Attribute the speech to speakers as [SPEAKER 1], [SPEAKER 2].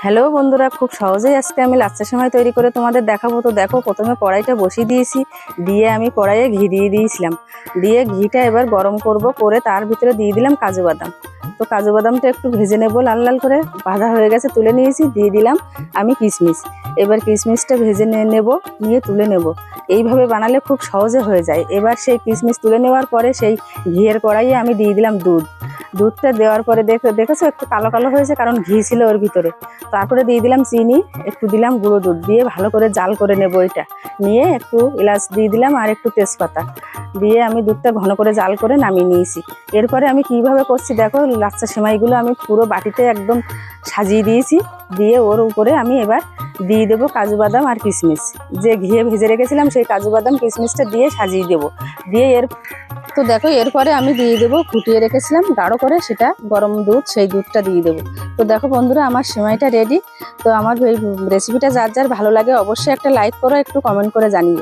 [SPEAKER 1] Hello বন্ধুরা, খুব সহজেই আজকে আমি লাচ্ছা সেমাই তৈরি করে তোমাদের দেখাবো। তো দেখো, প্রথমে কড়াইটা বসিয়ে দিয়েছি, দিয়ে আমি কড়াইয়ে ঘি দিয়ে দিয়েছিলাম। দিয়ে ঘিটা এবার গরম করে তার ভিতরে দিয়ে দিলাম কাজু বাদাম। তো কাজু বাদামটা একটু ভেজে নেব, লাল লাল করে ভাজা হয়ে গেছে, তুলে নিয়েছি। দিয়ে দিলাম আমি কিশমিশ। এবার কিশমিশটা ভেজে নিয়ে তুলে নেব। এইভাবে বানালে খুব সহজে হয়ে যায়। এবার সেই কিশমিশ তুলে নেওয়ার পরে সেই ঘিয়ের কড়াইয়ে আমি দিয়ে দিলাম দুধটা দেওয়ার পরে দেখেছো একটু কালো কালো হয়েছে, কারণ ঘি ছিল ওর ভিতরে। তারপরে দিয়ে দিলাম চিনি, একটু দিলাম গুঁড়ো দুধ, দিয়ে ভালো করে জাল করে নেব। এটা নিয়ে একটু এলাচ দিয়ে দিলাম আর একটু তেজপাতা দিয়ে আমি দুধটা ঘন করে জাল করে নামিয়ে নিয়েছি। এরপরে আমি কিভাবে করছি দেখো, লাচ্ছা সেমাইগুলো আমি পুরো বাটিতে একদম সাজিয়ে দিয়েছি। দিয়ে ওর উপরে আমি এবার দিয়ে দেবো কাজু বাদাম আর কিশমিশ। যে ঘিয়ে ভেজে রেখেছিলাম সেই কাজু বাদাম কিশমিশটা দিয়ে সাজিয়ে দেবো। দিয়ে তো দেখো, এরপরে আমি দিয়ে দেবো ফুটিয়ে রেখেছিলাম গাঢ় করে সেটা গরম দুধ, সেই দুধটা দিয়ে দেবো। তো দেখো বন্ধুরা, আমার সেমাইটা রেডি। তো আমার এই রেসিপিটা যার যার ভালো লাগে অবশ্যই একটা লাইক করো, একটু কমেন্ট করে জানিও।